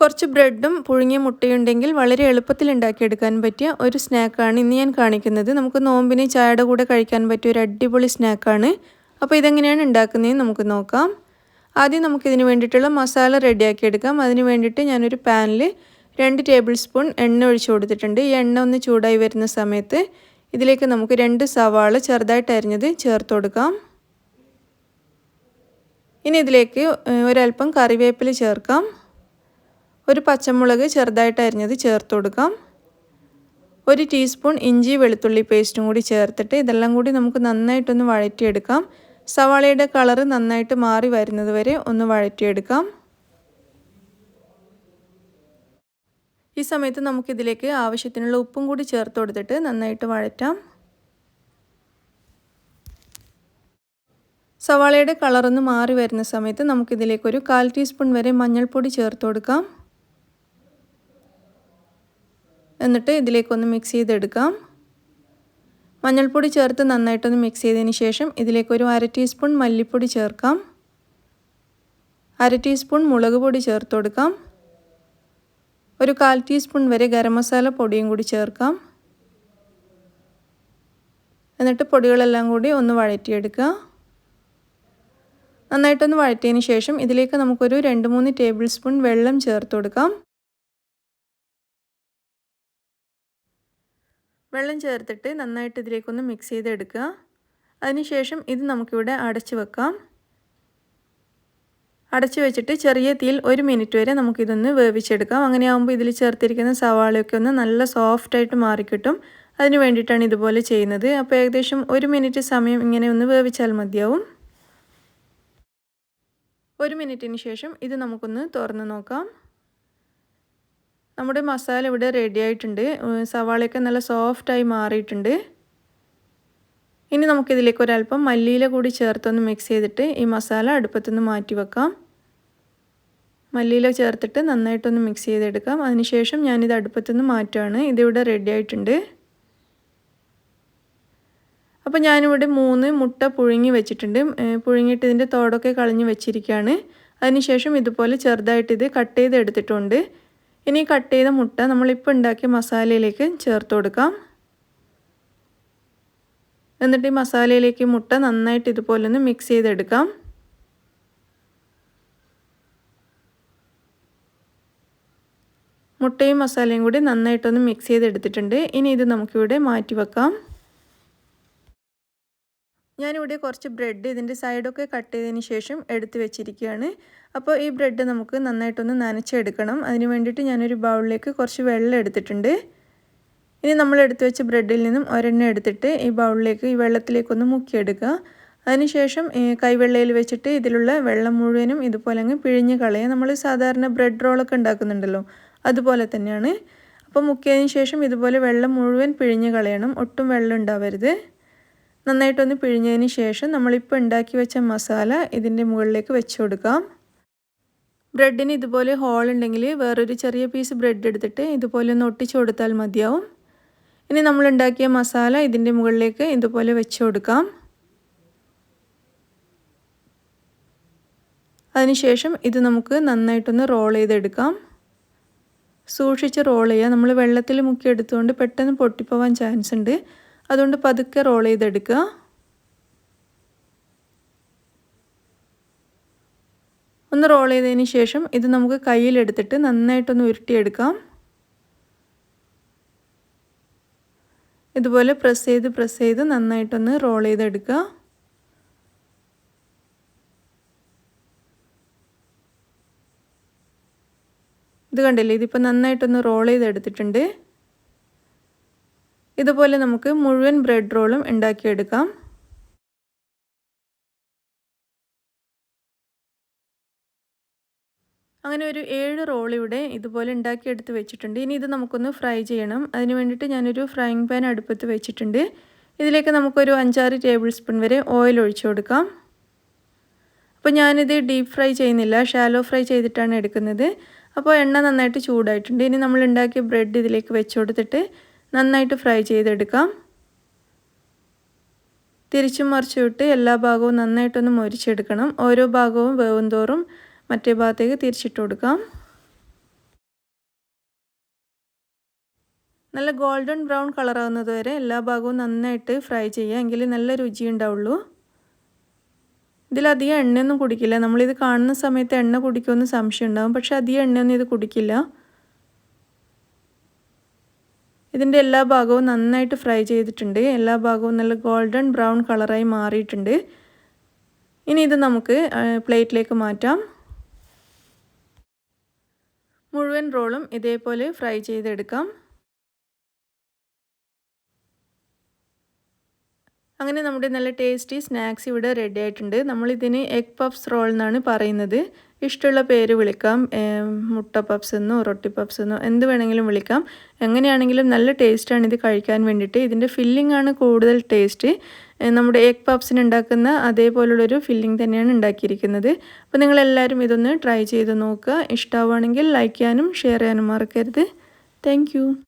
കുറച്ച് ബ്രെഡും പുഴുങ്ങിയ മുട്ടയുണ്ടെങ്കിൽ വളരെ എളുപ്പത്തിൽ ഉണ്ടാക്കിയെടുക്കാൻ പറ്റിയ ഒരു സ്നാക്കാണ് ഇന്ന് ഞാൻ കാണിക്കുന്നത്. നമുക്ക് നോമ്പിന് ചായയുടെ കൂടെ കഴിക്കാൻ പറ്റിയ ഒരു അടിപൊളി സ്നാക്കാണ്. അപ്പോൾ ഇതെങ്ങനെയാണ് ഉണ്ടാക്കുന്നതെന്ന് നമുക്ക് നോക്കാം. ആദ്യം നമുക്കിതിന് വേണ്ടിയിട്ടുള്ള മസാല റെഡിയാക്കി എടുക്കാം. അതിന് വേണ്ടിയിട്ട് ഞാനൊരു പാനിൽ 2 ടേബിൾ സ്പൂൺ എണ്ണ ഒഴിച്ചു കൊടുത്തിട്ടുണ്ട്. ഈ എണ്ണ ഒന്ന് ചൂടായി വരുന്ന സമയത്ത് ഇതിലേക്ക് നമുക്ക് 2 സവാള ചെറുതായിട്ട് അരിഞ്ഞത് ചേർത്ത് കൊടുക്കാം. ഇനി ഇതിലേക്ക് ഒരല്പം കറിവേപ്പില ചേർക്കാം. ഒരു പച്ചമുളക് ചെറുതായിട്ട് അരിഞ്ഞത് ചേർത്ത് കൊടുക്കാം. 1 ടീസ്പൂൺ ഇഞ്ചി വെളുത്തുള്ളി പേസ്റ്റും കൂടി ചേർത്തിട്ട് ഇതെല്ലാം കൂടി നമുക്ക് നന്നായിട്ടൊന്ന് വഴറ്റിയെടുക്കാം. സവാളയുടെ കളറ് നന്നായിട്ട് മാറി വരുന്നത് വരെ ഒന്ന് വഴറ്റിയെടുക്കാം. ഈ സമയത്ത് നമുക്കിതിലേക്ക് ആവശ്യത്തിനുള്ള ഉപ്പും കൂടി ചേർത്ത് കൊടുത്തിട്ട് നന്നായിട്ട് വഴറ്റാം. സവാളയുടെ കളറൊന്ന് മാറി വരുന്ന സമയത്ത് നമുക്കിതിലേക്ക് ഒരു 1/4 ടീസ്പൂൺ വരെ മഞ്ഞൾപ്പൊടി ചേർത്ത് കൊടുക്കാം. എന്നിട്ട് ഇതിലേക്കൊന്ന് മിക്സ് ചെയ്തെടുക്കാം. മഞ്ഞൾപ്പൊടി ചേർത്ത് നന്നായിട്ടൊന്ന് മിക്സ് ചെയ്തതിന് ശേഷം ഇതിലേക്ക് ഒരു 1/2 ടീസ്പൂൺ മല്ലിപ്പൊടി ചേർക്കാം. 1/2 ടീസ്പൂൺ മുളക് പൊടി ചേർത്ത് കൊടുക്കാം. ഒരു 1/4 ടീസ്പൂൺ വരെ ഗരം മസാല പൊടിയും കൂടി ചേർക്കാം. എന്നിട്ട് പൊടികളെല്ലാം കൂടി ഒന്ന് വഴറ്റിയെടുക്കുക. നന്നായിട്ടൊന്ന് വഴറ്റിയതിന് ശേഷം ഇതിലേക്ക് നമുക്കൊരു 2-3 ടേബിൾ സ്പൂൺ വെള്ളം ചേർത്ത് കൊടുക്കാം. വെള്ളം ചേർത്തിട്ട് നന്നായിട്ട് ഇതിലേക്കൊന്ന് മിക്സ് ചെയ്തെടുക്കുക. അതിനുശേഷം ഇത് നമുക്കിവിടെ അടച്ചു വെക്കാം. അടച്ചു വെച്ചിട്ട് ചെറിയ തീയിൽ 1 മിനിറ്റ് വരെ നമുക്കിതൊന്ന് വേവിച്ചെടുക്കാം. അങ്ങനെയാകുമ്പോൾ ഇതിൽ ചേർത്തിരിക്കുന്ന സവാളയൊക്കെ ഒന്ന് നല്ല സോഫ്റ്റായിട്ട് മാറിക്കിട്ടും. അതിന് വേണ്ടിയിട്ടാണ് ഇതുപോലെ ചെയ്യുന്നത്. അപ്പോൾ ഏകദേശം 1 മിനിറ്റ് സമയം ഇങ്ങനെ ഒന്ന് വേവിച്ചാൽ മതിയാവും. 1 മിനിറ്റിന് ശേഷം ഇത് നമുക്കൊന്ന് തുറന്ന് നോക്കാം. നമ്മുടെ മസാല ഇവിടെ റെഡി ആയിട്ടുണ്ട്. സവാളയൊക്കെ നല്ല സോഫ്റ്റായി മാറിയിട്ടുണ്ട്. ഇനി നമുക്കിതിലേക്ക് ഒരല്പം മല്ലിയില കൂടി ചേർത്തൊന്ന് മിക്സ് ചെയ്തിട്ട് ഈ മസാല അടുപ്പത്തുനിന്ന് മാറ്റി വെക്കാം. മല്ലിയില ചേർത്തിട്ട് നന്നായിട്ടൊന്ന് മിക്സ് ചെയ്തെടുക്കാം. അതിനുശേഷം ഞാനിത് അടുപ്പത്തുനിന്ന് മാറ്റുകയാണ്. ഇതിവിടെ റെഡി ആയിട്ടുണ്ട്. അപ്പോൾ ഞാനിവിടെ 3 മുട്ട പുഴുങ്ങി വെച്ചിട്ടുണ്ട്. പുഴുങ്ങിയിട്ട് ഇതിൻ്റെ തോടൊക്കെ കളഞ്ഞ് വെച്ചിരിക്കുകയാണ്. അതിനുശേഷം ഇതുപോലെ ചെറുതായിട്ട് ഇത് കട്ട് ചെയ്ത് എടുത്തിട്ടുണ്ട്. ഇനി കട്ട് ചെയ്ത മുട്ട നമ്മളിപ്പോൾ ഉണ്ടാക്കിയ മസാലയിലേക്ക് ചേർത്ത് കൊടുക്കാം. എന്നിട്ട് ഈ മസാലയിലേക്ക് മുട്ട നന്നായിട്ട് ഇതുപോലെ ഒന്ന് മിക്സ് ചെയ്തെടുക്കാം. മുട്ടയും മസാലയും കൂടി നന്നായിട്ടൊന്ന് മിക്സ് ചെയ്തെടുത്തിട്ടുണ്ട്. ഇനി ഇത് നമുക്കിവിടെ മാറ്റി വെക്കാം. ഞാനിവിടെ കുറച്ച് ബ്രെഡ് ഇതിൻ്റെ സൈഡൊക്കെ കട്ട് ചെയ്തതിന് ശേഷം എടുത്ത് വെച്ചിരിക്കുകയാണ്. അപ്പോൾ ഈ ബ്രെഡ് നമുക്ക് നന്നായിട്ടൊന്ന് നനച്ചെടുക്കണം. അതിന് വേണ്ടിയിട്ട് ഞാനൊരു ബൗളിലേക്ക് കുറച്ച് വെള്ളം എടുത്തിട്ടുണ്ട്. ഇനി നമ്മൾ എടുത്ത് വെച്ച ബ്രെഡിൽ നിന്നും ഒരെണ്ണം എടുത്തിട്ട് ഈ ബൗളിലേക്ക് ഈ വെള്ളത്തിലേക്കൊന്ന് മുക്കിയെടുക്കുക. അതിനുശേഷം കൈവെള്ളയിൽ വെച്ചിട്ട് ഇതിലുള്ള വെള്ളം മുഴുവനും ഇതുപോലെ അങ്ങ് പിഴിഞ്ഞ് കളയുക. നമ്മൾ സാധാരണ ബ്രെഡ് റോളൊക്കെ ഉണ്ടാക്കുന്നുണ്ടല്ലോ, അതുപോലെ തന്നെയാണ്. അപ്പോൾ മുക്കിയതിന് ശേഷം ഇതുപോലെ വെള്ളം മുഴുവൻ പിഴിഞ്ഞ് കളയണം. ഒട്ടും വെള്ളം ഉണ്ടാവരുത്. നന്നായിട്ടൊന്ന് പിഴിഞ്ഞതിന് ശേഷം നമ്മളിപ്പോൾ ഉണ്ടാക്കി വെച്ച മസാല ഇതിൻ്റെ മുകളിലേക്ക് വെച്ച് കൊടുക്കാം. ബ്രെഡിന് ഇതുപോലെ ഹോൾ ഉണ്ടെങ്കിൽ വേറൊരു ചെറിയ പീസ് ബ്രെഡ് എടുത്തിട്ട് ഇതുപോലെ ഒന്ന് ഒട്ടിച്ചു കൊടുത്താൽ മതിയാവും. ഇനി നമ്മൾ ഉണ്ടാക്കിയ മസാല ഇതിൻ്റെ മുകളിലേക്ക് ഇതുപോലെ വെച്ച് കൊടുക്കാം. അതിനുശേഷം ഇത് നമുക്ക് നന്നായിട്ടൊന്ന് റോൾ ചെയ്തെടുക്കാം. സൂക്ഷിച്ച് റോൾ ചെയ്യുക. നമ്മൾ വെള്ളത്തിൽ മുക്കിയെടുത്തുകൊണ്ട് പെട്ടെന്ന് പൊട്ടിപ്പോവാൻ ചാൻസ് ഉണ്ട്. അതുകൊണ്ട് പതുക്കെ റോൾ ചെയ്തെടുക്കുക. ഒന്ന് റോൾ ചെയ്തതിന് ശേഷം ഇത് നമുക്ക് കയ്യിലെടുത്തിട്ട് നന്നായിട്ടൊന്ന് ഉരുട്ടിയെടുക്കാം. ഇതുപോലെ പ്രസ് ചെയ്ത് നന്നായിട്ടൊന്ന് റോൾ ചെയ്തെടുക്കുക. ഇത് കണ്ടില്ലേ, ഇതിപ്പോൾ നന്നായിട്ടൊന്ന് റോൾ ചെയ്തെടുത്തിട്ടുണ്ട്. ഇതുപോലെ നമുക്ക് മുഴുവൻ ബ്രെഡ് റോളും ഉണ്ടാക്കിയെടുക്കാം. അങ്ങനെ ഒരു 7 റോൾ ഇവിടെ ഇതുപോലെ ഉണ്ടാക്കിയെടുത്ത് വെച്ചിട്ടുണ്ട്. ഇനി ഇത് നമുക്കൊന്ന് ഫ്രൈ ചെയ്യണം. അതിന് വേണ്ടിയിട്ട് ഞാനൊരു ഫ്രൈയിങ് പാൻ അടുപ്പത്ത് വെച്ചിട്ടുണ്ട്. ഇതിലേക്ക് നമുക്കൊരു 5-6 ടേബിൾ സ്പൂൺ വരെ ഓയിൽ ഒഴിച്ചു കൊടുക്കാം. അപ്പോൾ ഞാനിത് ഡീപ്പ് ഫ്രൈ ചെയ്യുന്നില്ല, ഷാലോ ഫ്രൈ ചെയ്തിട്ടാണ് എടുക്കുന്നത്. അപ്പോൾ എണ്ണ നന്നായിട്ട് ചൂടായിട്ടുണ്ട്. ഇനി നമ്മൾ ഉണ്ടാക്കിയ ബ്രെഡ് ഇതിലേക്ക് വെച്ച് കൊടുത്തിട്ട് നന്നായിട്ട് ഫ്രൈ ചെയ്തെടുക്കാം. തിരിച്ചും മറിച്ചും ഇട്ട് എല്ലാ ഭാഗവും നന്നായിട്ടൊന്ന് മൊരിച്ചെടുക്കണം. ഓരോ ഭാഗവും വേവും തോറും മറ്റേ ഭാഗത്തേക്ക് തിരിച്ചിട്ട് കൊടുക്കാം. നല്ല ഗോൾഡൻ ബ്രൗൺ കളറാകുന്നത് വരെ എല്ലാ ഭാഗവും നന്നായിട്ട് ഫ്രൈ ചെയ്യുക, എങ്കിൽ നല്ല രുചി ഉണ്ടാവുള്ളൂ. ഇതിലധികം എണ്ണയൊന്നും കുടിക്കില്ല. നമ്മളിത് കാണുന്ന സമയത്ത് എണ്ണ കുടിക്കുമെന്ന് സംശയം ഉണ്ടാകും, പക്ഷേ അധികം എണ്ണയൊന്നും ഇത് കുടിക്കില്ല. ഇതിൻ്റെ എല്ലാ ഭാഗവും നന്നായിട്ട് ഫ്രൈ ചെയ്തിട്ടുണ്ട്. എല്ലാ ഭാഗവും നല്ല ഗോൾഡൻ ബ്രൗൺ കളറായി മാറിയിട്ടുണ്ട്. ഇനി ഇത് നമുക്ക് പ്ലേറ്റിലേക്ക് മാറ്റാം. മുഴുവൻ റോളും ഇതേപോലെ ഫ്രൈ ചെയ്തെടുക്കാം. അങ്ങനെ നമ്മുടെ നല്ല ടേസ്റ്റി സ്നാക്സ് ഇവിടെ റെഡി ആയിട്ടുണ്ട്. നമ്മളിതിന് എഗ് പഫ്സ് റോൾ എന്നാണ് പറയുന്നത്. ഇഷ്ടമുള്ള പേര് വിളിക്കാം. മുട്ട പപ്സ് എന്നോ റൊട്ടി പപ്സ് എന്നോ എന്ത് വേണമെങ്കിലും വിളിക്കാം. എങ്ങനെയാണെങ്കിലും നല്ല ടേസ്റ്റാണ് ഇത് കഴിക്കാൻ വേണ്ടിയിട്ട്. ഇതിൻ്റെ ഫില്ലിംഗ് ആണ് കൂടുതൽ ടേസ്റ്റ്. നമ്മുടെ എഗ് പപ്സിന് ഉണ്ടാക്കുന്ന അതേപോലുള്ളൊരു ഫില്ലിംഗ് തന്നെയാണ് ഉണ്ടാക്കിയിരിക്കുന്നത്. അപ്പോൾ നിങ്ങളെല്ലാവരും ഇതൊന്ന് ട്രൈ ചെയ്ത് നോക്കുക. ഇഷ്ടമാവുകയാണെങ്കിൽ ലൈക്ക് ചെയ്യാനും ഷെയർ ചെയ്യാനും മറക്കരുത്. താങ്ക്